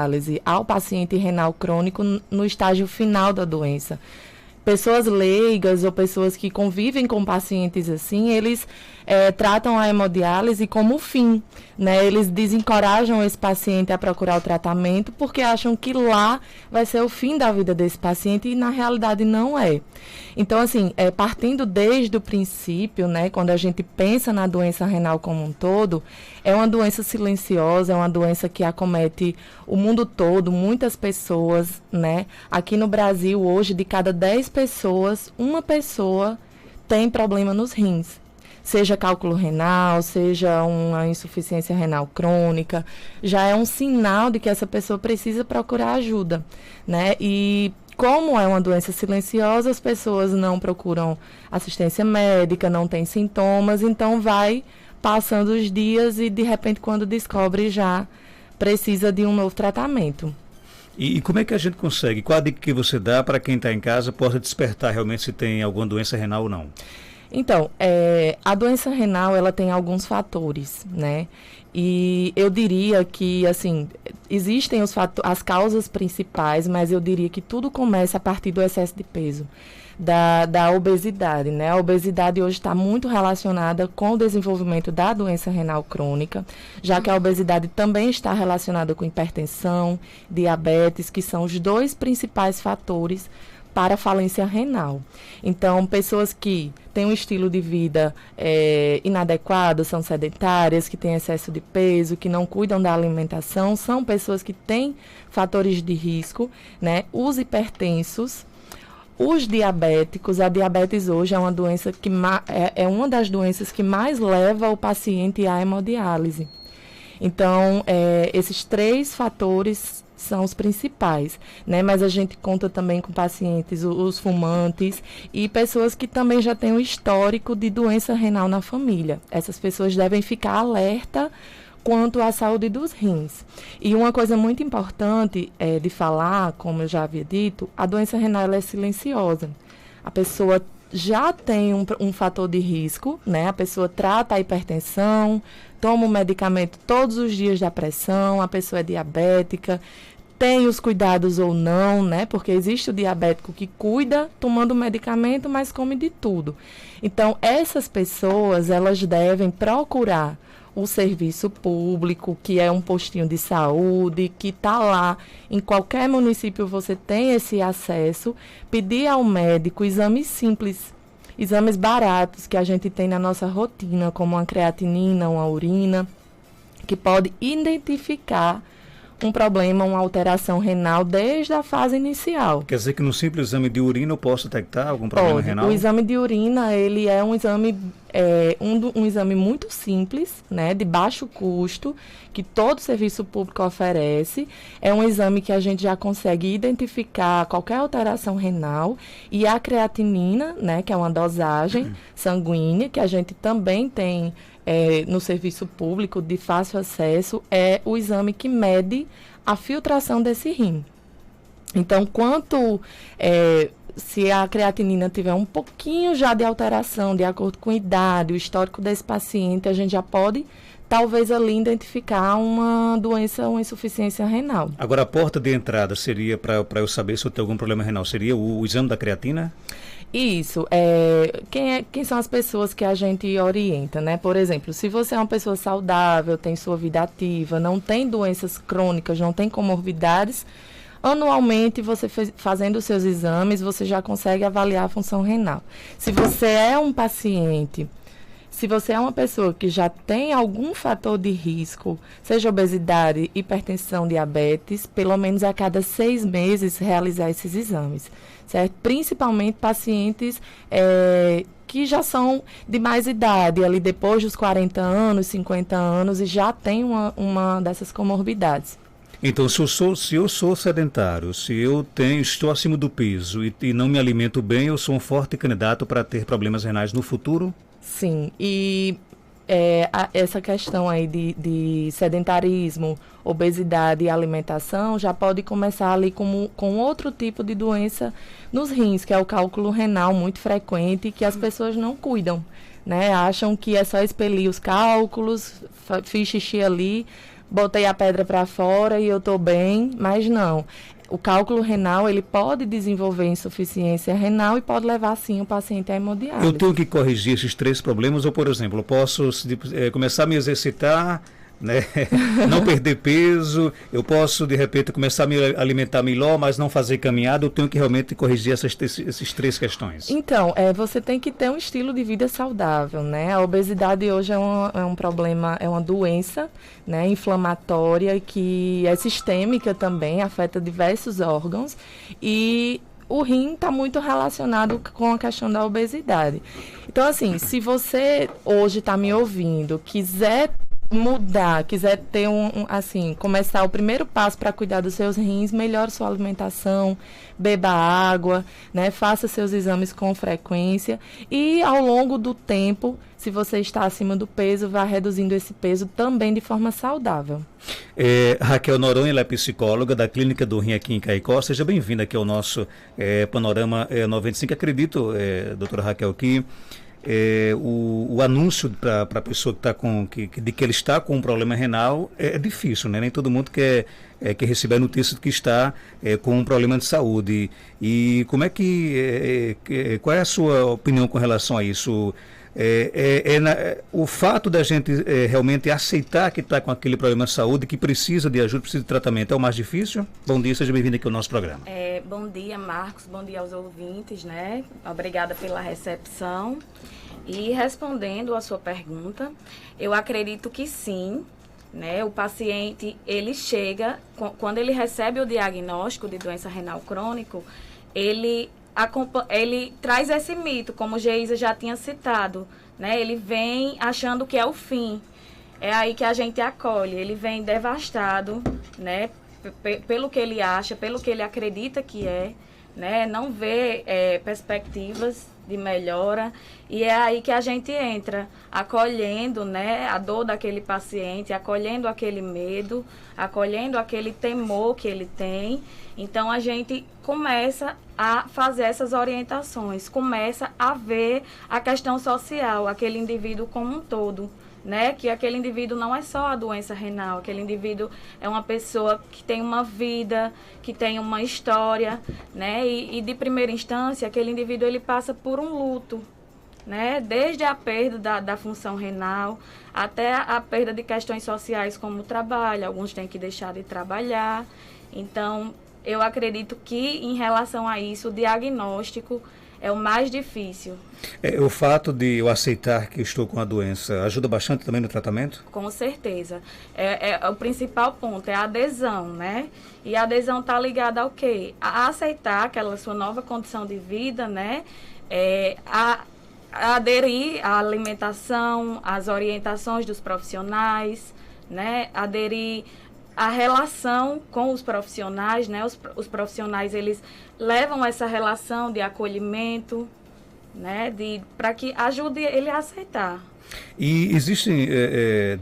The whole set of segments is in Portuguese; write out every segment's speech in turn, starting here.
hemodiálise ao paciente renal crônico no estágio final da doença. Pessoas leigas ou pessoas que convivem com pacientes assim, eles tratam a hemodiálise como fim, né? Eles desencorajam esse paciente a procurar o tratamento porque acham que lá vai ser o fim da vida desse paciente e na realidade não é. Então, assim, partindo desde o princípio, né, quando a gente pensa na doença renal como um todo, é uma doença silenciosa, é uma doença que acomete o mundo todo, muitas pessoas, né? Aqui no Brasil, hoje, de cada 10 pessoas, uma pessoa tem problema nos rins. Seja cálculo renal, seja uma insuficiência renal crônica, já é um sinal de que essa pessoa precisa procurar ajuda, né? E como é uma doença silenciosa, as pessoas não procuram assistência médica, não têm sintomas, então vai passando os dias e, de repente, quando descobre, já precisa de um novo tratamento. E como é que a gente consegue? Qual a dica que você dá para quem está em casa possa despertar realmente se tem alguma doença renal ou não? Então, a doença renal, ela tem alguns fatores, né? E eu diria que, assim, existem as causas principais, mas eu diria que tudo começa a partir do excesso de peso, da obesidade, né? A obesidade hoje está muito relacionada com o desenvolvimento da doença renal crônica, já que a obesidade também está relacionada com hipertensão, diabetes, que são os dois principais fatores para a falência renal. Então, pessoas que têm um estilo de vida inadequado, são sedentárias, que têm excesso de peso, que não cuidam da alimentação, são pessoas que têm fatores de risco, né? Os hipertensos, os diabéticos. A diabetes hoje é uma doença que é uma das doenças que mais leva o paciente à hemodiálise. Então, esses 3 fatores são os principais, né? Mas a gente conta também com pacientes, os fumantes e pessoas que também já têm um histórico de doença renal na família. Essas pessoas devem ficar alerta quanto à saúde dos rins. E uma coisa muito importante de falar, como eu já havia dito, a doença renal ela é silenciosa. A pessoa já tem um fator de risco, né? A pessoa trata a hipertensão, toma o medicamento todos os dias da pressão, a pessoa é diabética, tem os cuidados ou não, né? Porque existe o diabético que cuida tomando medicamento, mas come de tudo. Então, essas pessoas, elas devem procurar o serviço público, que é um postinho de saúde, que está lá. Em qualquer município você tem esse acesso. Pedir ao médico exames simples, exames baratos que a gente tem na nossa rotina, como uma creatinina, uma urina, que pode identificar um problema, uma alteração renal desde a fase inicial. Quer dizer que no simples exame de urina eu posso detectar algum problema renal? O exame de urina, ele é um exame, um exame muito simples, né, de baixo custo, que todo serviço público oferece. É um exame que a gente já consegue identificar qualquer alteração renal. E a creatinina, né, que é uma dosagem sanguínea, que a gente também tem no serviço público de fácil acesso, é o exame que mede a filtração desse rim. Então, se a creatinina tiver um pouquinho já de alteração, de acordo com a idade, o histórico desse paciente, a gente já pode, talvez ali, identificar uma doença, uma insuficiência renal. Agora, a porta de entrada seria, para eu saber se eu tenho algum problema renal, seria o exame da creatina? Isso. Quem são as pessoas que a gente orienta, né? Por exemplo, se você é uma pessoa saudável, tem sua vida ativa, não tem doenças crônicas, não tem comorbidades, anualmente, você fazendo os seus exames, você já consegue avaliar a função renal. Se você é um paciente, se você é uma pessoa que já tem algum fator de risco, seja obesidade, hipertensão, diabetes, pelo menos a cada 6 meses realizar esses exames, certo? Principalmente pacientes que já são de mais idade, ali depois dos 40 anos, 50 anos, e já tem uma dessas comorbidades. Então, se eu sou sedentário, se eu estou acima do peso e não me alimento bem, eu sou um forte candidato para ter problemas renais no futuro? Sim, e essa questão aí de sedentarismo, obesidade e alimentação já pode começar ali com outro tipo de doença nos rins, que é o cálculo renal muito frequente, que as pessoas não cuidam, né? Acham que é só expelir os cálculos, fiz xixi ali, botei a pedra para fora e eu estou bem, mas não. O cálculo renal, ele pode desenvolver insuficiência renal e pode levar, sim, o paciente à hemodiálise. Eu tenho que corrigir esses 3 problemas, ou, por exemplo, eu posso começar a me exercitar, né? Não perder peso, eu posso, de repente, começar a me alimentar melhor, mas não fazer caminhada, eu tenho que realmente corrigir essas 3 questões. Então, você tem que ter um estilo de vida saudável, né? A obesidade hoje é um problema, é uma doença, né, inflamatória, que é sistêmica também, afeta diversos órgãos, e o rim está muito relacionado com a questão da obesidade. Então, assim, se você hoje está me ouvindo, quiser mudar, quiser ter assim, começar o primeiro passo para cuidar dos seus rins, melhore sua alimentação, beba água, né? Faça seus exames com frequência e ao longo do tempo, se você está acima do peso, vá reduzindo esse peso também de forma saudável. Raquel Noronha, ela é psicóloga da Clínica do Rim aqui em Caicó. Seja bem-vinda aqui ao nosso Panorama 95. Acredito, doutora Raquel, que o anúncio para a pessoa de que ele está com um problema renal é difícil, né? Nem todo mundo quer receber a notícia de que está com um problema de saúde. E como qual é a sua opinião com relação a isso? O fato da gente realmente aceitar que está com aquele problema de saúde, que precisa de ajuda, precisa de tratamento, é o mais difícil? Bom dia, seja bem-vindo aqui ao nosso programa. Bom dia, Marcos, bom dia aos ouvintes, né? Obrigada pela recepção. E respondendo a sua pergunta, eu acredito que sim, né? O paciente, ele chega, quando ele recebe o diagnóstico de doença renal crônico, ele traz esse mito, como Geisa já tinha citado, né? Ele vem achando que é o fim. É aí que a gente acolhe. Ele vem devastado, né? Pelo que ele acha, pelo que ele acredita que né? Não vê perspectivas de melhora. E é aí que a gente entra, acolhendo, né, a dor daquele paciente, acolhendo aquele medo, acolhendo aquele temor que ele tem. Então, a gente começa a fazer essas orientações, começa a ver a questão social, aquele indivíduo como um todo, né? Que aquele indivíduo não é só a doença renal, aquele indivíduo é uma pessoa que tem uma vida, que tem uma história, né? E de primeira instância, aquele indivíduo ele passa por um luto, né? Desde a perda da função renal até a perda de questões sociais como o trabalho, alguns têm que deixar de trabalhar. Então, eu acredito que em relação a isso, o diagnóstico é o mais difícil. O fato de eu aceitar que estou com a doença ajuda bastante também no tratamento? Com certeza. O principal ponto é a adesão, né? E a adesão está ligada ao quê? A aceitar aquela sua nova condição de vida, né? A aderir à alimentação, às orientações dos profissionais, né? Aderir à relação com os profissionais, né? Os profissionais, eles levam essa relação de acolhimento, né? Para que ajude ele a aceitar. E existem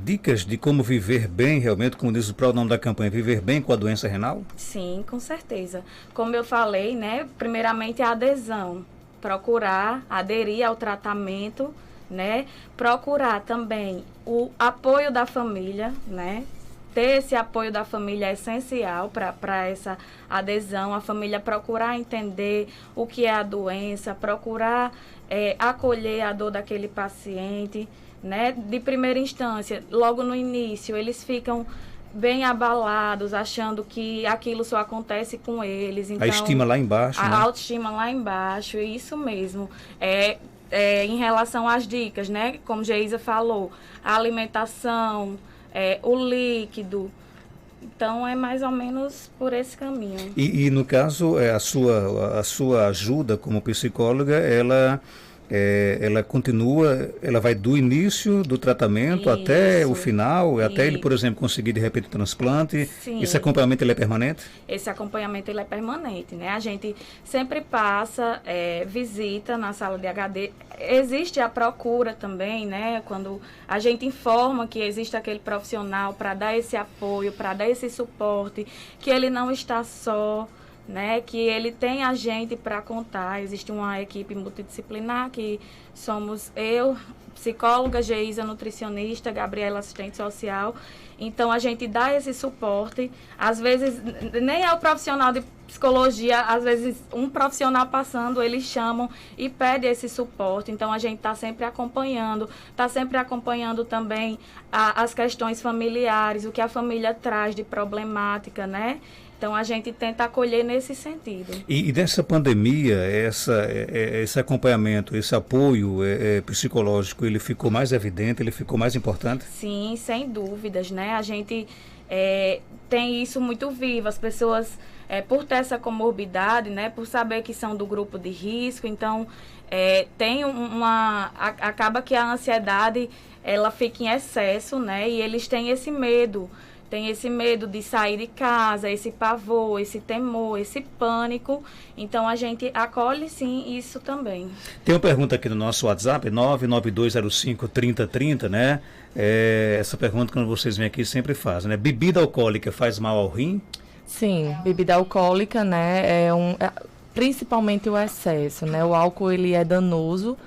dicas de como viver bem, realmente, como diz o próprio nome da campanha, viver bem com a doença renal? Sim, com certeza. Como eu falei, né? Primeiramente a adesão. Procurar aderir ao tratamento, né? Procurar também o apoio da família, né? Ter esse apoio da família é essencial para essa adesão. A família procurar entender o que é a doença, procurar acolher a dor daquele paciente, né? De primeira instância, logo no início, eles ficam bem abalados, achando que aquilo só acontece com eles. Então, a estima lá embaixo, a né? autoestima lá embaixo, é isso mesmo. Em relação às dicas, né? Como Geisa falou, a alimentação, o líquido. Então, é mais ou menos por esse caminho. E no caso, a sua ajuda como psicóloga, ela continua, ela vai do início do tratamento até o final, até ele, por exemplo, conseguir de repente o transplante. Sim. Esse acompanhamento ele é permanente? Esse acompanhamento ele é permanente, né? A gente sempre passa, visita na sala de HD. Existe a procura também, né? Quando a gente informa que existe aquele profissional para dar esse apoio, para dar esse suporte, que ele não está só, né, que ele tem a gente para contar. Existe uma equipe multidisciplinar que somos eu, psicóloga, Geisa, nutricionista, Gabriela, assistente social. Então, a gente dá esse suporte. Às vezes, nem é o profissional de psicologia, às vezes, um profissional passando, eles chamam e pedem esse suporte. Então, a gente está sempre acompanhando também as questões familiares, o que a família traz de problemática, né? Então, a gente tenta acolher nesse sentido. E dessa pandemia, esse acompanhamento, esse apoio psicológico, ele ficou mais evidente, ele ficou mais importante? Sim, sem dúvidas, né? A gente tem isso muito vivo. As pessoas, por ter essa comorbidade, né? Por saber que são do grupo de risco, então, acaba que a ansiedade, ela fica em excesso, né? E eles têm esse medo. Tem esse medo de sair de casa, esse pavor, esse temor, esse pânico. Então, a gente acolhe, sim, isso também. Tem uma pergunta aqui no nosso WhatsApp, 992053030, né? Essa pergunta, quando vocês vêm aqui, sempre fazem, né? Bebida alcoólica faz mal ao rim? Sim, bebida alcoólica, né? Principalmente o excesso, né? O álcool, ele é danoso.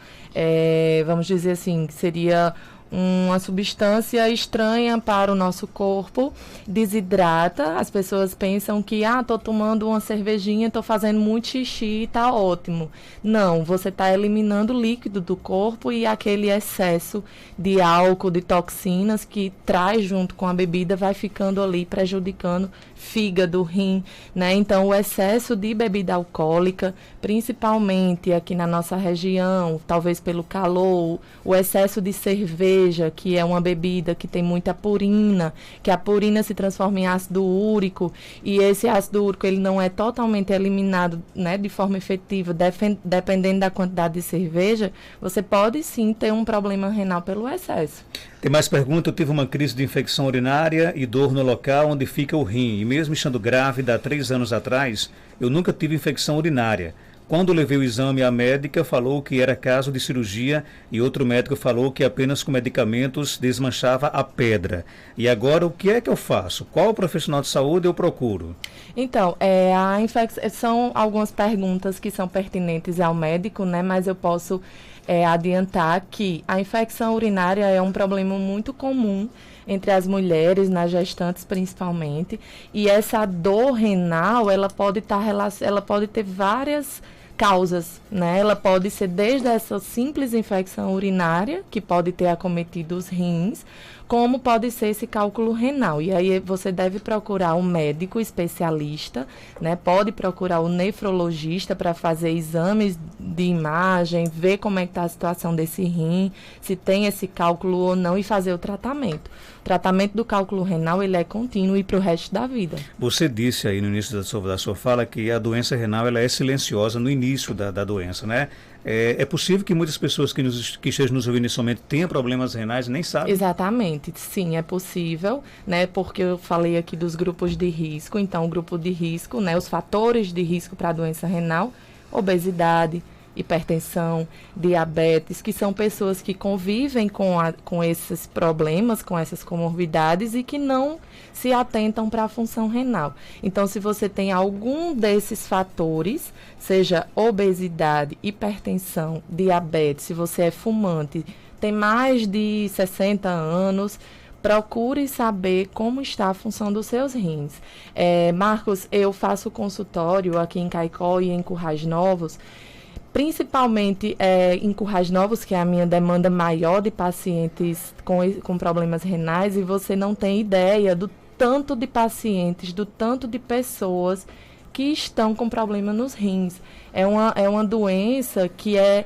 Vamos dizer assim, seria uma substância estranha para o nosso corpo, desidrata. As pessoas pensam que, tô tomando uma cervejinha, tô fazendo muito xixi, tá ótimo. Não, você tá eliminando o líquido do corpo e aquele excesso de álcool, de toxinas que traz junto com a bebida, vai ficando ali prejudicando fígado, rim, né? Então, o excesso de bebida alcoólica, principalmente aqui na nossa região, talvez pelo calor, o excesso de cerveja, que é uma bebida que tem muita purina, que a purina se transforma em ácido úrico, e esse ácido úrico, ele não é totalmente eliminado, né, de forma efetiva, dependendo da quantidade de cerveja, você pode sim ter um problema renal pelo excesso. Tem mais pergunta. Eu tive uma crise de infecção urinária e dor no local onde fica o rim. E mesmo estando grávida há 3 anos atrás, eu nunca tive infecção urinária. Quando levei o exame, a médica falou que era caso de cirurgia e outro médico falou que apenas com medicamentos desmanchava a pedra. E agora, o que é que eu faço? Qual profissional de saúde eu procuro? Então, são algumas perguntas que são pertinentes ao médico, né? Mas eu posso adiantar que a infecção urinária é um problema muito comum entre as mulheres, nas gestantes principalmente, e essa dor renal, ela pode ter várias causas, né? Ela pode ser desde essa simples infecção urinária, que pode ter acometido os rins, como pode ser esse cálculo renal. E aí você deve procurar um médico especialista, né? Pode procurar o nefrologista para fazer exames de imagem, ver como é que está a situação desse rim, se tem esse cálculo ou não, e fazer o tratamento. O tratamento do cálculo renal, ele é contínuo e para o resto da vida. Você disse aí no início da sua fala que a doença renal, ela é silenciosa no início da doença, né? É possível que muitas pessoas que estejam nos ouvindo nesse momento tenham problemas renais e nem sabem? Exatamente, sim, é possível, né? Porque eu falei aqui dos grupos de risco. Então, o grupo de risco, né? Os fatores de risco para a doença renal: obesidade, hipertensão, diabetes, que são pessoas que convivem com esses problemas, com essas comorbidades e que não se atentam para a função renal. Então, se você tem algum desses fatores, seja obesidade, hipertensão, diabetes, se você é fumante, tem mais de 60 anos, procure saber como está a função dos seus rins. Marcos, eu faço consultório aqui em Caicó e em Currais Novos, principalmente em Currais Novos, que é a minha demanda maior de pacientes com problemas renais, e você não tem ideia do tanto de pacientes, do tanto de pessoas que estão com problema nos rins. É uma doença que é,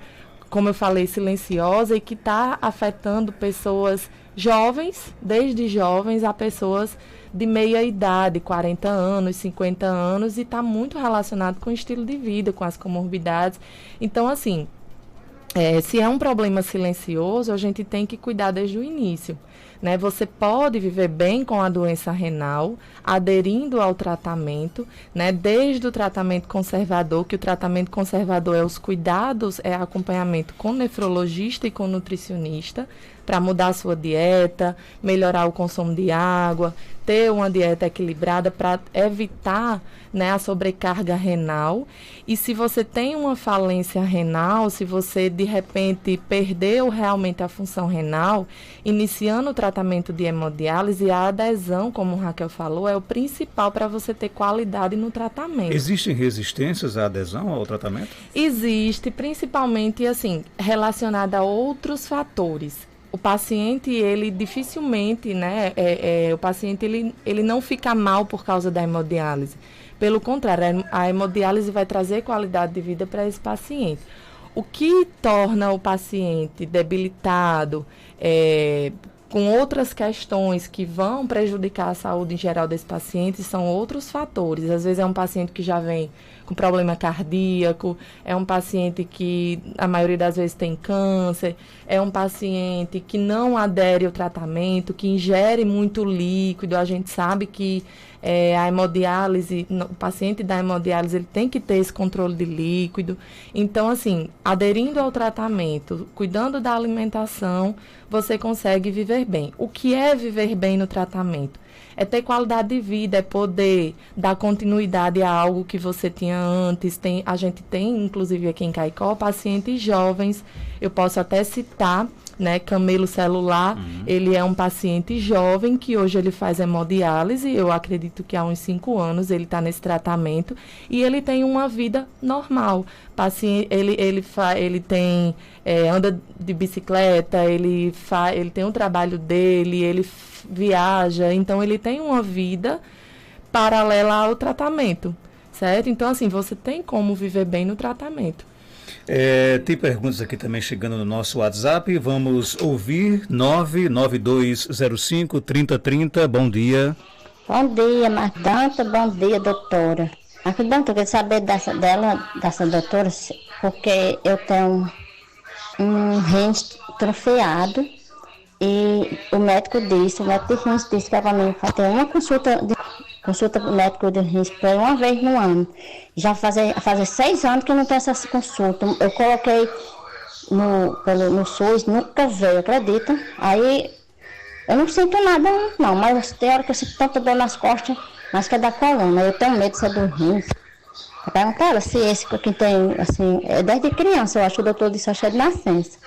como eu falei, silenciosa e que está afetando pessoas jovens, desde jovens a pessoas de meia idade, 40 anos, 50 anos, e está muito relacionado com o estilo de vida, com as comorbidades. Então, assim, se é um problema silencioso, a gente tem que cuidar desde o início, né? Você pode viver bem com a doença renal, aderindo ao tratamento, né? Desde o tratamento conservador, que o tratamento conservador é os cuidados, é acompanhamento com nefrologista e com nutricionista, para mudar a sua dieta, melhorar o consumo de água, ter uma dieta equilibrada para evitar, né, a sobrecarga renal. E se você tem uma falência renal, se você de repente perdeu realmente a função renal, iniciando iniciando o tratamento de hemodiálise, a adesão, como o Raquel falou, é o principal para você ter qualidade no tratamento. Existem resistências à adesão ao tratamento? Existe, principalmente, assim, relacionada a outros fatores. O paciente, ele dificilmente, né, o paciente, ele não fica mal por causa da hemodiálise. Pelo contrário, a hemodiálise vai trazer qualidade de vida para esse paciente. O que torna o paciente debilitado, com outras questões que vão prejudicar a saúde em geral desse paciente, são outros fatores. Às vezes é um paciente que já vem com problema cardíaco, é um paciente que a maioria das vezes tem câncer, é um paciente que não adere ao tratamento, que ingere muito líquido. A gente sabe que a hemodiálise, o paciente da hemodiálise, ele tem que ter esse controle de líquido. Então, assim, aderindo ao tratamento, cuidando da alimentação, você consegue viver bem. O que é viver bem no tratamento? É ter qualidade de vida, é poder dar continuidade a algo que você tinha antes. A gente tem, inclusive aqui em Caicó, pacientes jovens. Eu posso até citar, né, Camelo Celular. Ele é um paciente jovem que hoje ele faz hemodiálise. Eu acredito que há uns 5 anos ele está nesse tratamento e ele tem uma vida normal. Ele tem, anda de bicicleta, ele tem um trabalho dele, ele viaja, então ele tem uma vida paralela ao tratamento, certo? Então, assim, você tem como viver bem no tratamento. Tem perguntas aqui também chegando no nosso WhatsApp. Vamos ouvir. 99205-3030. Bom dia. Bom dia, Martanta. Bom dia, doutora. Martanta, eu queria saber dessa doutora, porque eu tenho um rins trofeado e o médico de rins disse que é para mim fazer uma consulta médico de rins para uma vez no ano. Já fazer 6 anos que eu não tenho essa consulta. Eu coloquei no SUS, nunca veio, acredita? Aí eu não sinto nada, não, mas tem hora que eu sinto tanta dor nas costas, mas que é da coluna. Eu tenho medo de ser do rins. Eu perguntei ela se esse que tem, assim, desde criança, eu acho que o doutor disse, acho que é de nascença.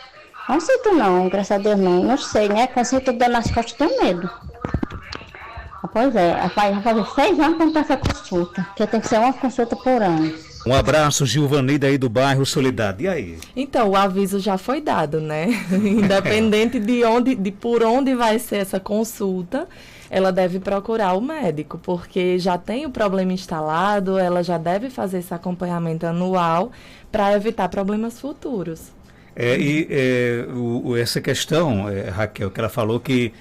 Não sinto não, graças a Deus não sei, né? Quando eu sinto dor nas costas, eu tenho medo. Pois é, rapaz, vai fazer 6 anos que eu não tenho essa consulta, porque tem que ser uma consulta por ano. Um abraço, Gilvaneida aí do bairro Soledade. E aí? Então, o aviso já foi dado, né? Independente de por onde vai ser essa consulta, ela deve procurar o médico, porque já tem o problema instalado, ela já deve fazer esse acompanhamento anual para evitar problemas futuros. Essa questão, Raquel, que ela falou que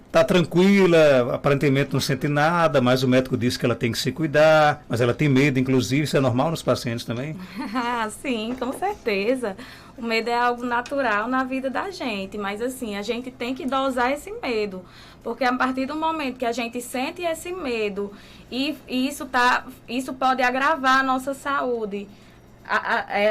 está tranquila, aparentemente não sente nada, mas o médico disse que ela tem que se cuidar, mas ela tem medo, inclusive, isso é normal nos pacientes também? Sim, com certeza. O medo é algo natural na vida da gente, mas assim, a gente tem que dosar esse medo, porque a partir do momento que a gente sente esse medo e isso pode agravar a nossa saúde,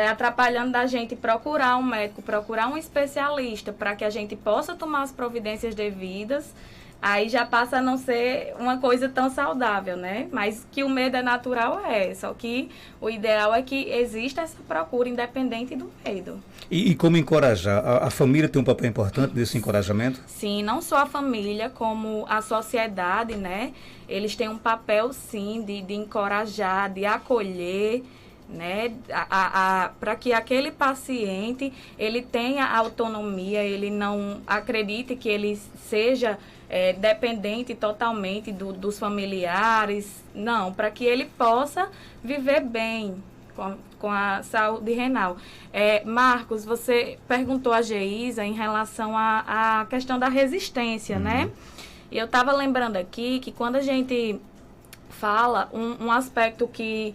atrapalhando da gente procurar um médico, procurar um especialista para que a gente possa tomar as providências devidas, aí já passa a não ser uma coisa tão saudável, né? Mas que o medo é natural, só que o ideal é que exista essa procura independente do medo. E como encorajar? A família tem um papel importante nesse encorajamento? Sim, não só a família, como a sociedade, né? Eles têm um papel, sim, de encorajar, de acolher, né, para que aquele paciente ele tenha autonomia, ele não acredite que ele seja dependente totalmente dos familiares, não, para que ele possa viver bem com a saúde renal. Marcos, você perguntou a Geisa em relação à questão da resistência, né? E eu estava lembrando aqui que quando a gente fala, um aspecto que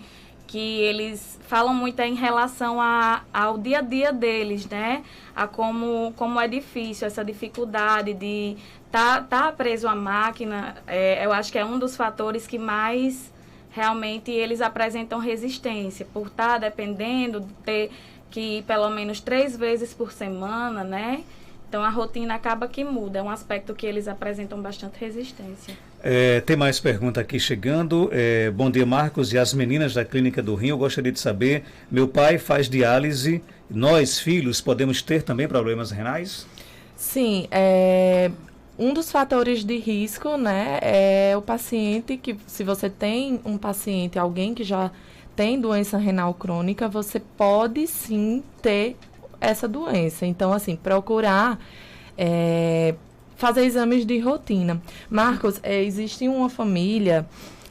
eles falam muito em relação ao dia a dia deles, né? A como é difícil, essa dificuldade de tá preso à máquina. Eu acho que é um dos fatores que mais realmente eles apresentam resistência, por estar dependendo de ter que ir pelo menos 3 vezes por semana, né? Então a rotina acaba que muda, é um aspecto que eles apresentam bastante resistência. Tem mais pergunta aqui chegando. Bom dia, Marcos e as meninas da Clínica do Rim. Eu gostaria de saber, meu pai faz diálise, nós, filhos, podemos ter também problemas renais? Sim, um dos fatores de risco, né, é o paciente que, se você tem um paciente, alguém que já tem doença renal crônica, você pode sim ter essa doença. Então, assim, procurar fazer exames de rotina. Marcos, existe uma família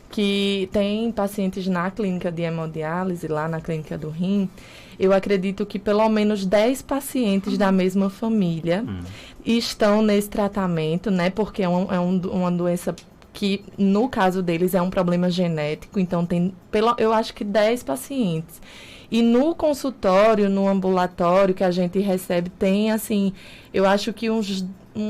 que tem pacientes na clínica de hemodiálise, lá na clínica do rim. Eu acredito que pelo menos 10 pacientes da mesma família estão nesse tratamento, né? Porque uma doença que, no caso deles, é um problema genético. Então, eu acho que 10 pacientes. E no consultório, no ambulatório que a gente recebe, tem, assim, eu acho que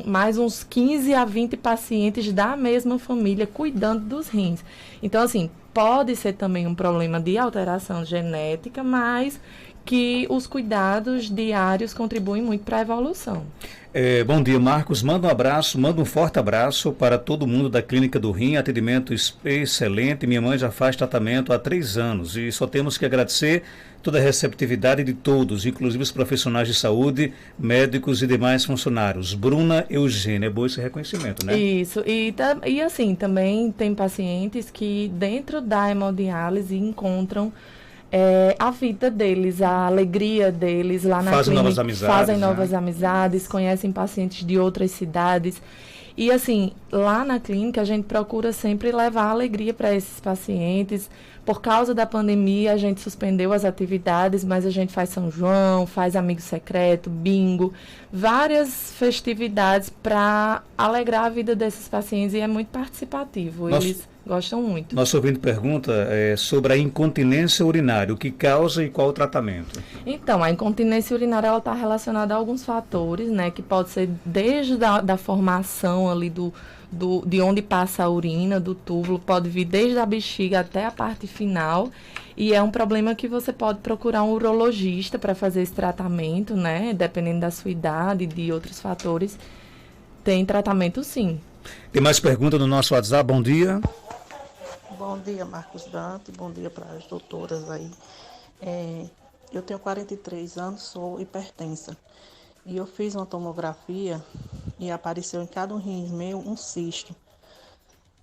mais uns 15 a 20 pacientes da mesma família cuidando dos rins. Então, assim, pode ser também um problema de alteração genética, mas que os cuidados diários contribuem muito para a evolução. Bom dia, Marcos. Manda um forte abraço para todo mundo da Clínica do Rim, atendimento excelente. Minha mãe já faz tratamento há 3 anos e só temos que agradecer toda a receptividade de todos, inclusive os profissionais de saúde, médicos e demais funcionários. Bruna Eugênia, é bom esse reconhecimento, né? Isso, e assim, também tem pacientes que dentro da hemodiálise encontram a vida deles, a alegria deles lá na clínica. Novas amizades, fazem novas amizades, conhecem pacientes de outras cidades. E assim, lá na clínica a gente procura sempre levar alegria para esses pacientes. Por causa da pandemia, a gente suspendeu as atividades, mas a gente faz São João, faz amigo secreto, bingo, várias festividades para alegrar a vida desses pacientes, e é muito participativo. Eles gostam muito. Nosso ouvinte pergunta sobre a incontinência urinária, o que causa e qual o tratamento? Então, a incontinência urinária ela está relacionada a alguns fatores, né, que pode ser desde da formação ali de onde passa a urina, do túbulo, pode vir desde a bexiga até a parte final, e é um problema que você pode procurar um urologista para fazer esse tratamento, né, dependendo da sua idade e de outros fatores, tem tratamento sim. Tem mais pergunta no nosso WhatsApp, bom dia. Bom dia, Marcos Dante, bom dia para as doutoras aí. Eu tenho 43 anos, sou hipertensa. E eu fiz uma tomografia e apareceu em cada rim meu um cisto.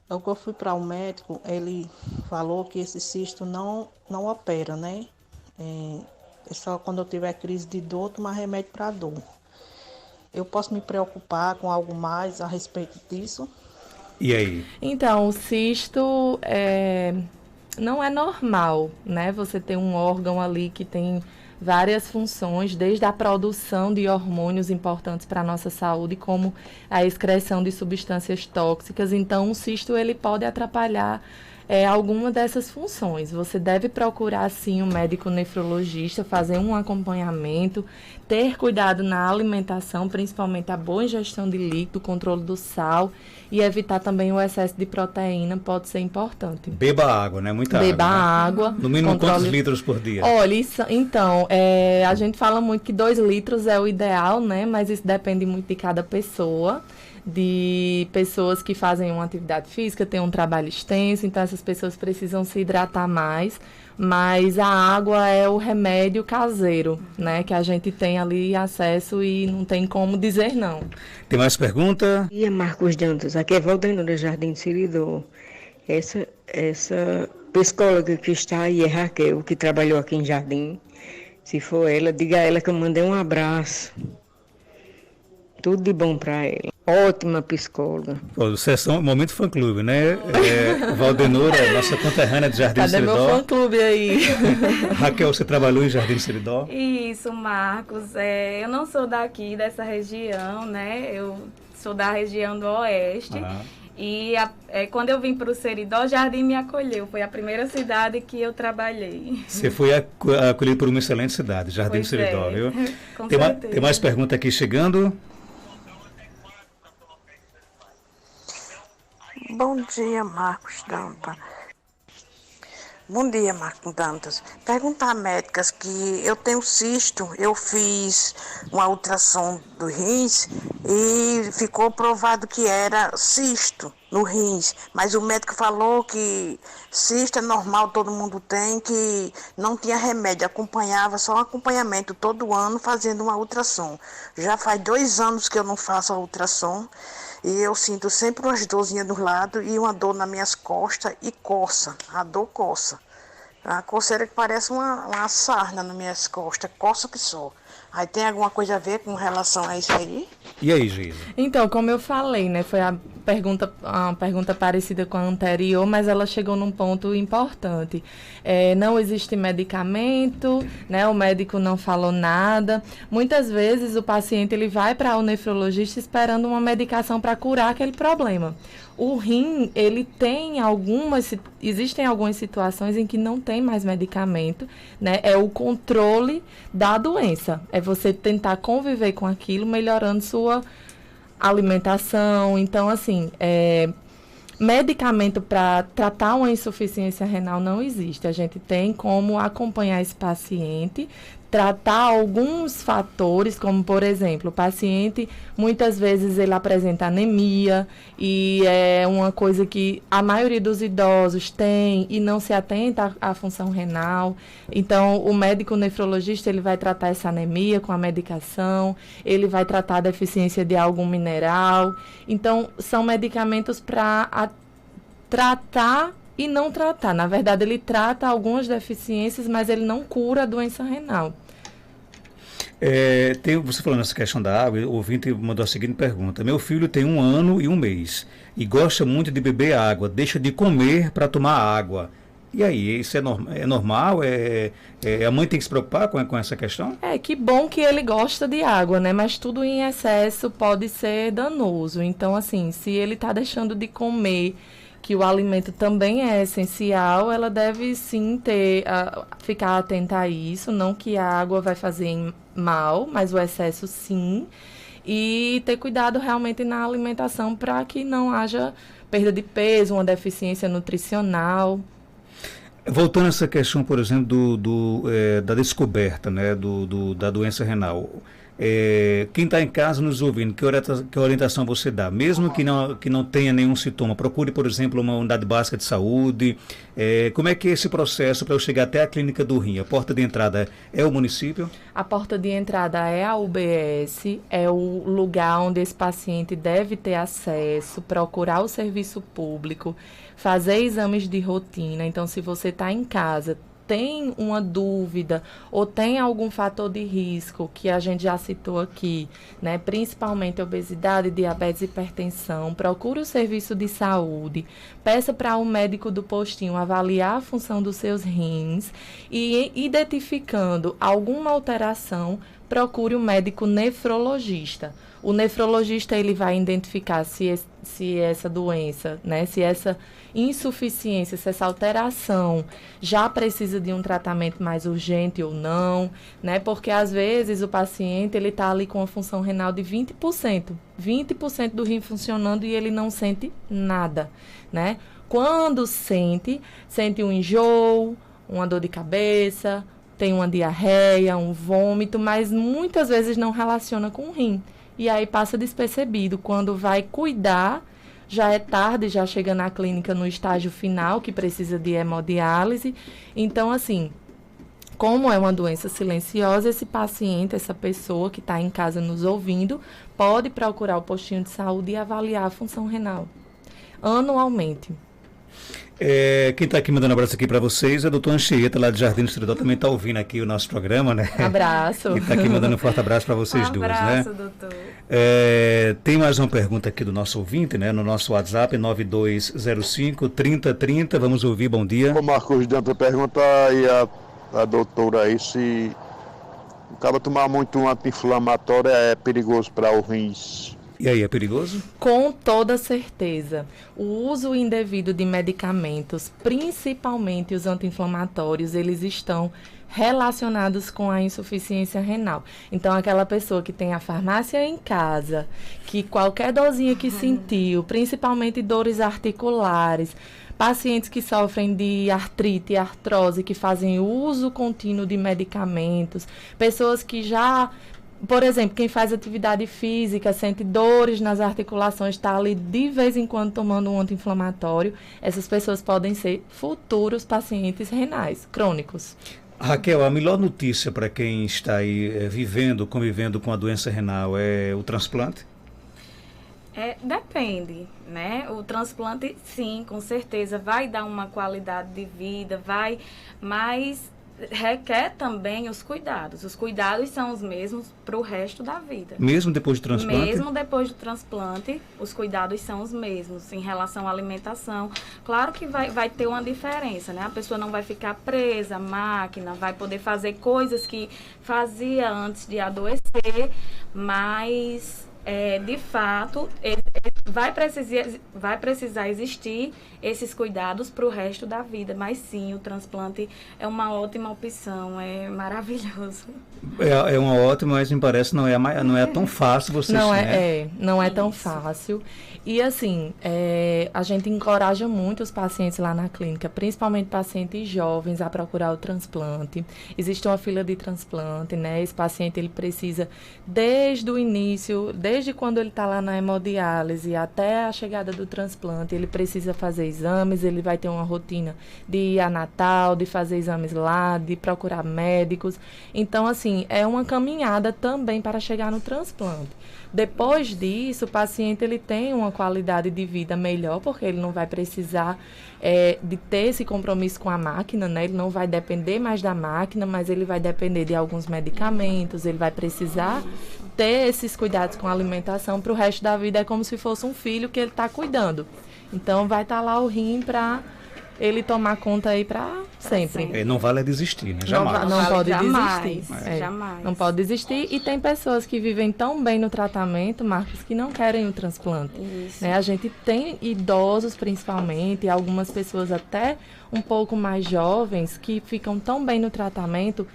Então, quando eu fui para o médico, ele falou que esse cisto não opera, né? É só quando eu tiver crise de dor, tomar remédio para dor. Eu posso me preocupar com algo mais a respeito disso? E aí? Então, o cisto não é normal, né? Você tem um órgão ali que tem várias funções, desde a produção de hormônios importantes para a nossa saúde, como a excreção de substâncias tóxicas. Então, o cisto ele pode atrapalhar alguma dessas funções. Você deve procurar, sim, um médico nefrologista, fazer um acompanhamento, ter cuidado na alimentação, principalmente a boa ingestão de líquido, controle do sal e evitar também o excesso de proteína, pode ser importante. Beba água, né? Muita água. Beba água. No mínimo quantos litros por dia? Olha, então, a gente fala muito que 2 litros é o ideal, né? Mas isso depende muito de cada pessoa. De pessoas que fazem uma atividade física, têm um trabalho extenso, então essas pessoas precisam se hidratar mais, mas a água é o remédio caseiro, né, que a gente tem ali acesso e não tem como dizer não. Tem mais pergunta? Bom dia, Marcos Dantas, aqui é Valdenora Jardim de Seridó. Essa psicóloga que está aí é Raquel, que trabalhou aqui em Jardim. Se for ela, diga a ela que eu mandei um abraço. Tudo de bom para ela. Ótima psicóloga. Sessão Momento Fã Clube, né? Valdenora, nossa conterrânea de Jardim de Seridó. Cadê meu fã clube aí? Raquel, você trabalhou em Jardim de Seridó? Isso, Marcos. Eu não sou daqui, dessa região, né? Eu sou da região do Oeste. E quando eu vim para o Seridó, Jardim me acolheu. Foi a primeira cidade que eu trabalhei. Você foi acolhido por uma excelente cidade, Jardim de Seridó, viu? Com certeza. Tem mais pergunta aqui chegando? Bom dia, Marcos Dantas. Bom dia, Marcos Dantas. Perguntar a médicas que eu tenho cisto, eu fiz uma ultrassom do rins e ficou provado que era cisto no rins, mas o médico falou que cisto é normal, todo mundo tem, que não tinha remédio, acompanhava só um acompanhamento todo ano fazendo uma ultrassom. Já faz 2 anos que eu não faço a ultrassom E eu sinto sempre umas dorzinhas do lado e uma dor nas minhas costas e coça. A dor coça. A coceira que parece uma sarna nas minhas costas, coça que só. Aí tem alguma coisa a ver com relação a isso aí? E aí, Geisa? Então, como eu falei, né, foi uma pergunta parecida com a anterior, mas ela chegou num ponto importante. Não existe medicamento, né, o médico não falou nada. Muitas vezes o paciente ele vai para o nefrologista esperando uma medicação para curar aquele problema. O rim, ele tem existem algumas situações em que não tem mais medicamento, né? É o controle da doença. É você tentar conviver com aquilo, melhorando sua alimentação. Então, assim, medicamento para tratar uma insuficiência renal não existe. A gente tem como acompanhar esse paciente, tratar alguns fatores, como, por exemplo, o paciente, muitas vezes ele apresenta anemia, e é uma coisa que a maioria dos idosos tem e não se atenta à função renal. Então, o médico nefrologista, ele vai tratar essa anemia com a medicação, ele vai tratar a deficiência de algum mineral. Então, são medicamentos para tratar e não tratar. Na verdade, ele trata algumas deficiências, mas ele não cura a doença renal. Você falando nessa questão da água, o ouvinte mandou a seguinte pergunta. Meu filho tem 1 ano e 1 mês e gosta muito de beber água, deixa de comer para tomar água. E aí, isso é normal? A mãe tem que se preocupar com essa questão? Que bom que ele gosta de água, né? Mas tudo em excesso pode ser danoso. Então, assim, se ele está deixando de comer, que o alimento também é essencial, ela deve sim ficar atenta a isso, não que a água vai fazer mal, mas o excesso sim, e ter cuidado realmente na alimentação para que não haja perda de peso, uma deficiência nutricional. Voltando a essa questão, por exemplo, da descoberta, né, da doença renal, quem está em casa nos ouvindo, que orientação você dá? Mesmo que não tenha nenhum sintoma, procure, por exemplo, uma unidade básica de saúde. Como é que é esse processo para eu chegar até a clínica do rim? A porta de entrada é o município? A porta de entrada é a UBS, é o lugar onde esse paciente deve ter acesso, procurar o serviço público, fazer exames de rotina. Então, se você está em casa, tem uma dúvida ou tem algum fator de risco que a gente já citou aqui, né, principalmente obesidade, diabetes e hipertensão, procure o serviço de saúde, peça para o médico do postinho avaliar a função dos seus rins e, identificando alguma alteração, procure o médico nefrologista. O nefrologista ele vai identificar se essa doença, né, se essa insuficiência, se essa alteração já precisa de um tratamento mais urgente ou não, né? Porque às vezes o paciente ele está ali com a função renal de 20% do rim funcionando e ele não sente nada, né? Quando sente um enjoo, uma dor de cabeça, tem uma diarreia, um vômito, mas muitas vezes não relaciona com o rim. E aí passa despercebido. Quando vai cuidar, já é tarde, já chega na clínica no estágio final, que precisa de hemodiálise. Então, assim, como é uma doença silenciosa, esse paciente, essa pessoa que está em casa nos ouvindo, pode procurar o postinho de saúde e avaliar a função renal anualmente. Quem está aqui mandando um abraço aqui para vocês é o doutor Anchieta, lá de Jardim do Estridó, também está ouvindo aqui o nosso programa, né? Abraço. E está aqui mandando um forte abraço para vocês duas, né? Abraço, doutor. Tem mais uma pergunta aqui do nosso ouvinte, né? No nosso WhatsApp, 9205-3030. Vamos ouvir, bom dia. Ô Marcos Danta, pergunta aí a doutora aí se o cara tomar muito um anti-inflamatório é perigoso para o rins. E aí, é perigoso? Com toda certeza. O uso indevido de medicamentos, principalmente os anti-inflamatórios, eles estão relacionados com a insuficiência renal. Então, aquela pessoa que tem a farmácia em casa, que qualquer dorzinha que sentiu, principalmente dores articulares, pacientes que sofrem de artrite e artrose, que fazem uso contínuo de medicamentos, pessoas que já... Por exemplo, quem faz atividade física, sente dores nas articulações, está ali de vez em quando tomando um anti-inflamatório, essas pessoas podem ser futuros pacientes renais crônicos. Raquel, a melhor notícia para quem está aí convivendo com a doença renal é o transplante? Depende, né? O transplante, sim, com certeza, vai dar uma qualidade de vida, mas requer também os cuidados. Os cuidados são os mesmos para o resto da vida. Mesmo depois do transplante? Mesmo depois do transplante, os cuidados são os mesmos em relação à alimentação. Claro que vai ter uma diferença, né? A pessoa não vai ficar presa à máquina, vai poder fazer coisas que fazia antes de adoecer, mas... de fato, vai precisar existir esses cuidados para o resto da vida. Mas sim, o transplante é uma ótima opção, é maravilhoso. É uma ótima, mas me parece não é tão fácil você... Não é tão fácil. E assim, a gente encoraja muito os pacientes lá na clínica, principalmente pacientes jovens, a procurar o transplante. Existe uma fila de transplante, né? Esse paciente, ele precisa, desde o início, desde quando ele está lá na hemodiálise até a chegada do transplante, ele precisa fazer exames, ele vai ter uma rotina de ir a Natal, de fazer exames lá, de procurar médicos. Então, assim, é uma caminhada também para chegar no transplante. Depois disso, o paciente ele tem uma qualidade de vida melhor, porque ele não vai precisar de ter esse compromisso com a máquina, né? Ele não vai depender mais da máquina, mas ele vai depender de alguns medicamentos, ele vai precisar ter esses cuidados com a alimentação para o resto da vida. É como se fosse um filho que ele está cuidando. Então, vai estar lá o rim para ele tomar conta aí para sempre. Não vale desistir, né? Jamais. Não pode jamais, desistir. Jamais. Não pode desistir. E tem pessoas que vivem tão bem no tratamento, Marcos, que não querem o transplante. Né? A gente tem idosos, principalmente, algumas pessoas até um pouco mais jovens, que ficam tão bem no tratamento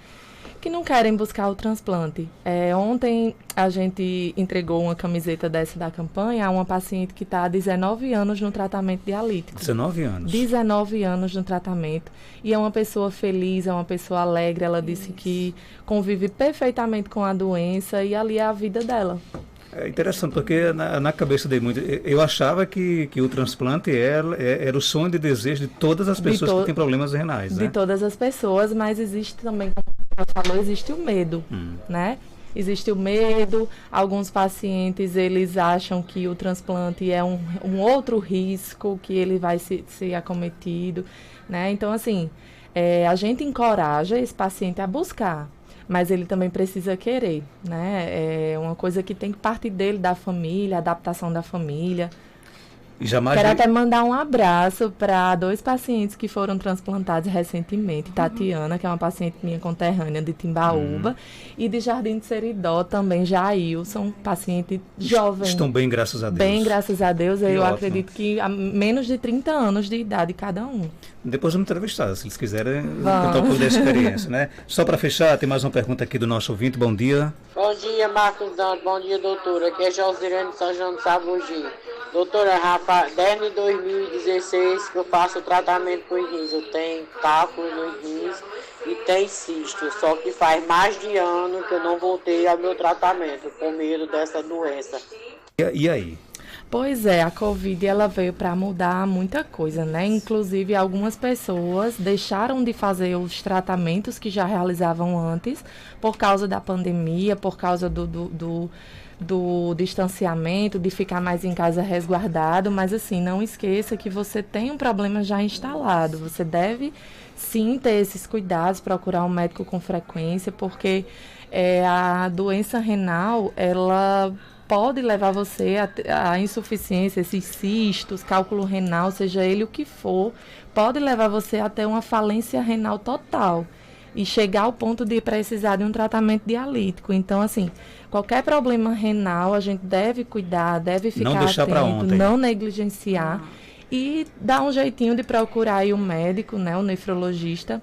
que não querem buscar o transplante. Ontem a gente entregou uma camiseta dessa da campanha a uma paciente que está há 19 anos no tratamento dialítico. 19 anos? 19 anos no tratamento. E é uma pessoa feliz, é uma pessoa alegre. Ela disse que convive perfeitamente com a doença e ali é a vida dela. É interessante, porque na cabeça de muitos, eu achava que o transplante era o sonho e desejo de todas as pessoas que têm problemas renais, né? De todas as pessoas, mas existe também, como você falou, existe o medo, né? Existe o medo, alguns pacientes, eles acham que o transplante é um outro risco, que ele vai ser acometido, né? Então, assim, a gente encoraja esse paciente a buscar, mas ele também precisa querer, né? É uma coisa que tem que partir dele, da família, a adaptação da família. Quero até mandar um abraço para 2 pacientes que foram transplantados recentemente. Tatiana, que é uma paciente minha conterrânea de Timbaúba, e de Jardim de Seridó também, Jailson, paciente jovem. Estão bem, graças a Deus. Bem, graças a Deus. Eu ótimo. Acredito que há menos de 30 anos de idade cada um. Depois vamos entrevistar, se eles quiserem contar um pouco da experiência, né? Só para fechar, tem mais uma pergunta aqui do nosso ouvinte. Bom dia. Bom dia, Marcos Dante. Bom dia, doutora. Aqui é Josirene de São João do Sabugi. Doutora Rafa, desde 2016 que eu faço o tratamento com os rins. Eu tenho cálculo nos rins e tenho cisto. Só que faz mais de ano que eu não voltei ao meu tratamento, com medo dessa doença. E aí? Pois é, a Covid ela veio para mudar muita coisa, né? Inclusive, algumas pessoas deixaram de fazer os tratamentos que já realizavam antes por causa da pandemia, por causa do distanciamento, de ficar mais em casa resguardado, mas assim, não esqueça que você tem um problema já instalado. Você deve sim ter esses cuidados, procurar um médico com frequência, porque a doença renal, ela pode levar você a insuficiência, esses cistos, cálculo renal, seja ele o que for, pode levar você a ter uma falência renal total e chegar ao ponto de precisar de um tratamento dialítico. Então, assim, qualquer problema renal, a gente deve cuidar, deve ficar atento, não negligenciar e dar um jeitinho de procurar aí um médico, né, um nefrologista,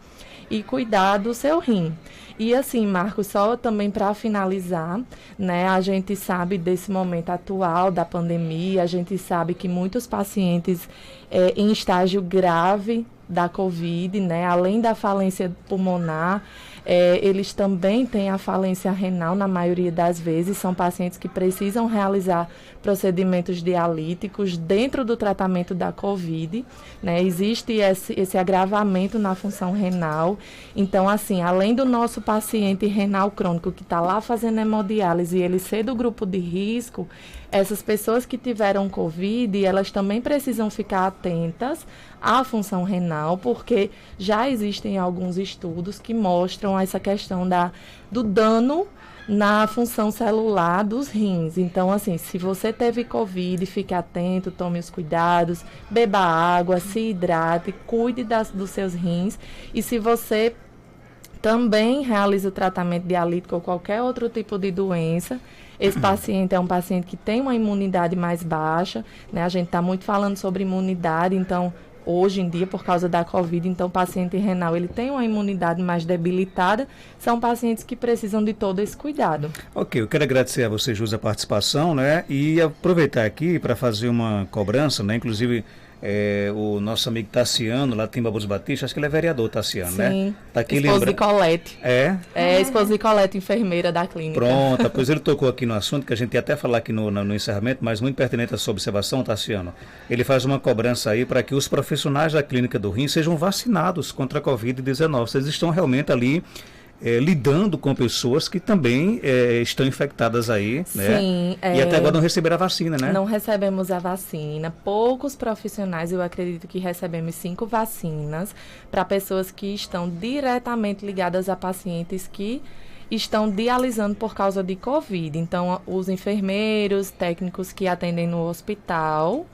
e cuidar do seu rim. E assim, Marcos, só também para finalizar, né, a gente sabe desse momento atual da pandemia, a gente sabe que muitos pacientes em estágio grave da Covid, né, além da falência pulmonar, eles também têm a falência renal na maioria das vezes. São pacientes que precisam realizar procedimentos dialíticos dentro do tratamento da Covid, né? Existe esse agravamento na função renal. Então, assim, além do nosso paciente renal crônico que está lá fazendo hemodiálise e ele ser do grupo de risco, essas pessoas que tiveram Covid, elas também precisam ficar atentas à função renal, porque já existem alguns estudos que mostram essa questão do dano na função celular dos rins. Então, assim, se você teve Covid, fique atento, tome os cuidados, beba água, se hidrate, cuide dos seus rins. E se você também realiza o tratamento dialítico ou qualquer outro tipo de doença, esse paciente é um paciente que tem uma imunidade mais baixa, né? A gente está muito falando sobre imunidade, então, hoje em dia, por causa da Covid, então o paciente renal ele tem uma imunidade mais debilitada, são pacientes que precisam de todo esse cuidado. Ok, eu quero agradecer a você, Júlia, a participação, né? E aproveitar aqui para fazer uma cobrança, né? Inclusive, o nosso amigo Tassiano, lá tem Babos Batista, acho que ele é vereador, Tassiano, né? Sim, tá aqui esposa de Colete. É, esposa de Colete, enfermeira da clínica. Pronto, pois ele tocou aqui no assunto, que a gente ia até falar aqui no encerramento, mas muito pertinente a sua observação, Tassiano. Ele faz uma cobrança aí para que os profissionais da Clínica do Rim sejam vacinados contra a Covid-19. Vocês estão realmente ali lidando com pessoas que também estão infectadas aí, né? Sim. E até agora não receberam a vacina, né? Não recebemos a vacina. Poucos profissionais, eu acredito que recebemos 5 vacinas para pessoas que estão diretamente ligadas a pacientes que estão dialisando por causa de Covid. Então, os enfermeiros, técnicos que atendem no hospital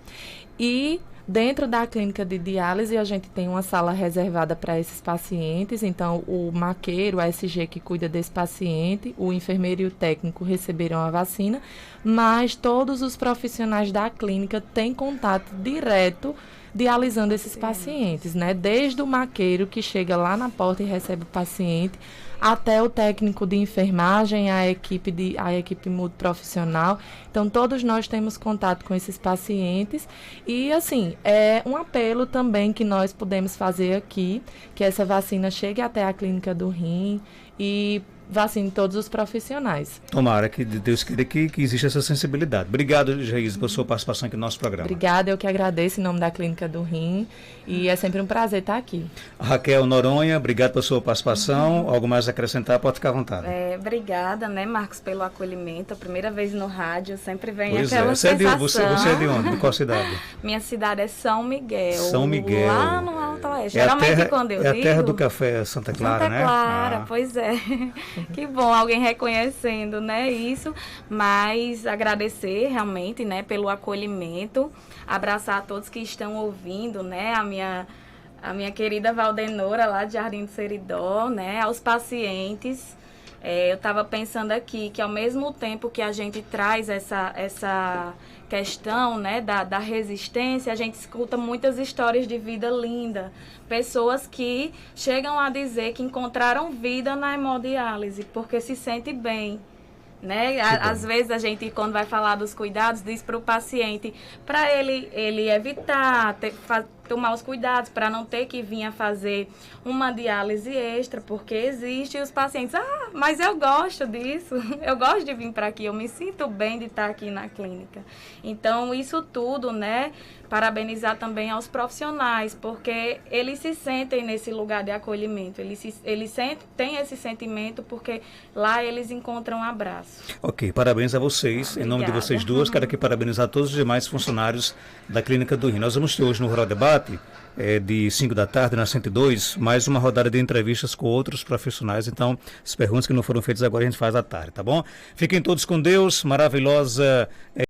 e dentro da clínica de diálise, a gente tem uma sala reservada para esses pacientes. Então, o maqueiro, o ASG que cuida desse paciente, o enfermeiro e o técnico receberam a vacina, mas todos os profissionais da clínica têm contato direto dialisando esses pacientes, né? Desde o maqueiro que chega lá na porta e recebe o paciente, até o técnico de enfermagem, a equipe multiprofissional. Então, todos nós temos contato com esses pacientes. E, assim, é um apelo também que nós podemos fazer aqui, que essa vacina chegue até a Clínica do Rim e vacine todos os profissionais. Tomara que Deus queira que exista essa sensibilidade. Obrigado, Geise, por sua participação aqui no nosso programa. Obrigada, eu que agradeço em nome da Clínica do Rim e é sempre um prazer estar aqui. Raquel Noronha, obrigado pela sua participação. Algo mais a acrescentar? Pode ficar à vontade. Obrigada, né, Marcos, pelo acolhimento. A primeira vez no rádio, sempre vem pois aquela sensação. Você é de onde? De qual cidade? Minha cidade é São Miguel. São Miguel. Lá no Alto Oeste. Geralmente, quando eu digo... É a terra do café Santa Clara, né? Santa Clara, pois é. Que bom alguém reconhecendo, né, isso, mas agradecer realmente, né, pelo acolhimento, abraçar a todos que estão ouvindo, né, a minha querida Valdenora lá de Jardim do Seridó, né, aos pacientes. Eu estava pensando aqui que ao mesmo tempo que a gente traz essa questão, né, da resistência, a gente escuta muitas histórias de vida linda. Pessoas que chegam a dizer que encontraram vida na hemodiálise, porque se sente bem, né? Às vezes a gente, quando vai falar dos cuidados, diz para o paciente, para ele evitar, tomar os cuidados, para não ter que vir a fazer uma diálise extra, porque existe, e os pacientes, mas eu gosto disso, eu gosto de vir para aqui, eu me sinto bem de estar aqui na clínica. Então, isso tudo, né, parabenizar também aos profissionais, porque eles se sentem nesse lugar de acolhimento, eles têm esse sentimento, porque lá eles encontram um abraço. Ok, parabéns a vocês. Obrigada. Em nome de vocês duas, quero aqui parabenizar todos os demais funcionários da Clínica do Rim. Nós vamos ter hoje no Rural Debate, de 5 da tarde, na 102, mais uma rodada de entrevistas com outros profissionais. Então, as perguntas que não foram feitas agora a gente faz à tarde, tá bom? Fiquem todos com Deus, maravilhosa